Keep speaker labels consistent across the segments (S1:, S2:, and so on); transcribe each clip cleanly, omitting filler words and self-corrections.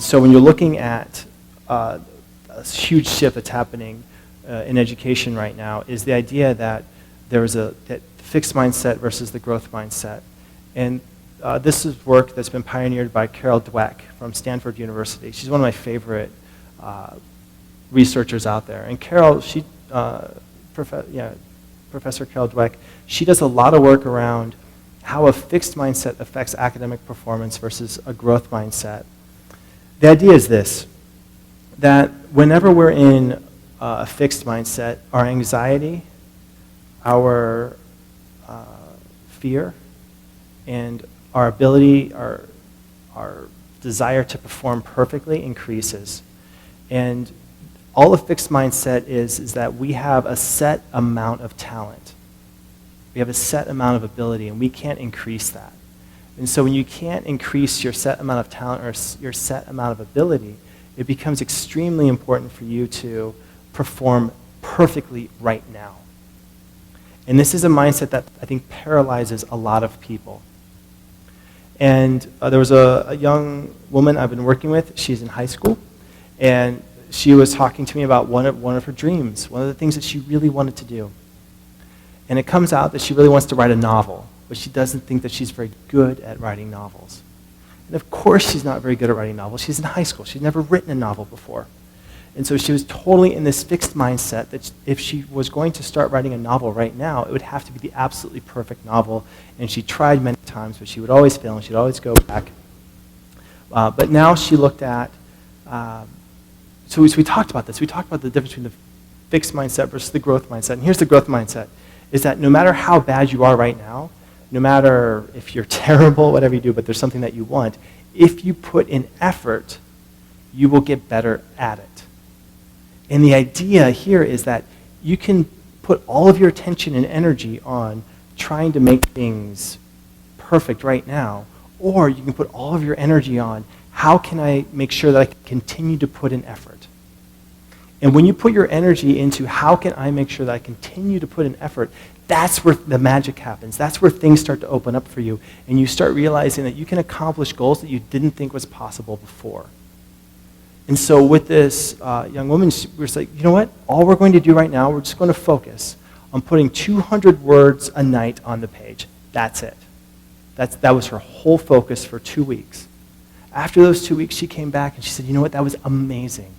S1: so when you're looking at a huge shift that's happening in education right now is the idea that there is that fixed mindset versus the growth mindset. And this is work that's been pioneered by Carol Dweck from Stanford University. She's one of my favorite researchers out there. And Carol, Professor Carol Dweck, she does a lot of work around how a fixed mindset affects academic performance versus a growth mindset. The idea is this, that whenever we're in a fixed mindset, our anxiety, our fear, and our ability, our desire to perform perfectly increases. And all a fixed mindset is that we have a set amount of talent. We have a set amount of ability, and we can't increase that. And so when you can't increase your set amount of talent or your set amount of ability, it becomes extremely important for you to perform perfectly right now. And this is a mindset that I think paralyzes a lot of people. And there was a young woman I've been working with. She's in high school, and she was talking to me about one of her dreams, one of the things that she really wanted to do. And it comes out that she really wants to write a novel, but she doesn't think that she's very good at writing novels. And of course she's not very good at writing novels. She's in high school. She's never written a novel before. And so she was totally in this fixed mindset that if she was going to start writing a novel right now, it would have to be the absolutely perfect novel. And she tried many times, but she would always fail, and she'd always go back. But now she looked at, so we talked about this. We talked about the difference between the fixed mindset versus the growth mindset. And here's the growth mindset, is that no matter how bad you are right now, no matter if you're terrible, whatever you do, but there's something that you want, if you put in effort, you will get better at it. And the idea here is that you can put all of your attention and energy on trying to make things perfect right now, or you can put all of your energy on how can I make sure that I can continue to put in effort. And when you put your energy into how can I make sure that I continue to put in effort, that's where the magic happens. That's where things start to open up for you, and you start realizing that you can accomplish goals that you didn't think was possible before. And so with this young woman, we're just like, you know what? All we're going to do right now, we're just going to focus on putting 200 words a night on the page. That's it. That was her whole focus for 2 weeks. After those 2 weeks, she came back and she said, you know what? That was amazing.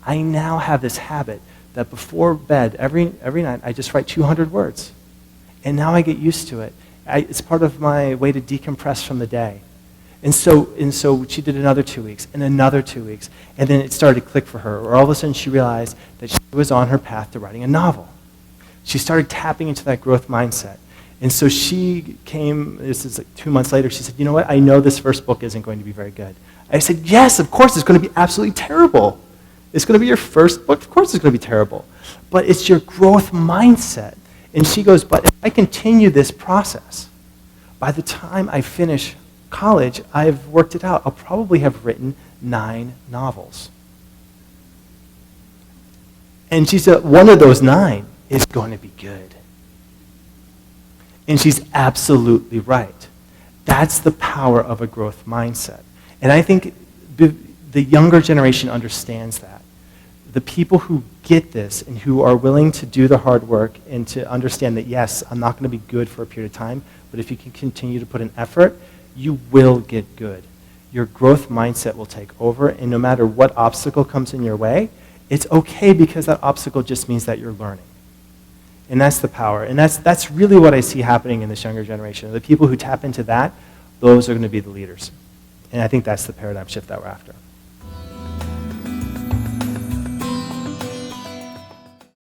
S1: I now have this habit that before bed, every night, I just write 200 words. And now I get used to it. It's part of my way to decompress from the day. And so she did another 2 weeks, and another 2 weeks, and then it started to click for her, or all of a sudden she realized that she was on her path to writing a novel. She started tapping into that growth mindset. And so she came, this is like 2 months later, she said, you know what, I know this first book isn't going to be very good. I said, yes, of course, it's going to be absolutely terrible. It's going to be your first book, of course it's going to be terrible. But it's your growth mindset. And she goes, but if I continue this process, by the time I finish college, I've worked it out. I'll probably have written 9 novels. And she said, one of those 9 is going to be good. And she's absolutely right. That's the power of a growth mindset. And I think the younger generation understands that. The people who get this and who are willing to do the hard work and to understand that, yes, I'm not going to be good for a period of time, but if you can continue to put in effort, you will get good. Your growth mindset will take over, and no matter what obstacle comes in your way, it's okay because that obstacle just means that you're learning. And that's the power. And that's really what I see happening in this younger generation. The people who tap into that, those are going to be the leaders. And I think that's the paradigm shift that we're after.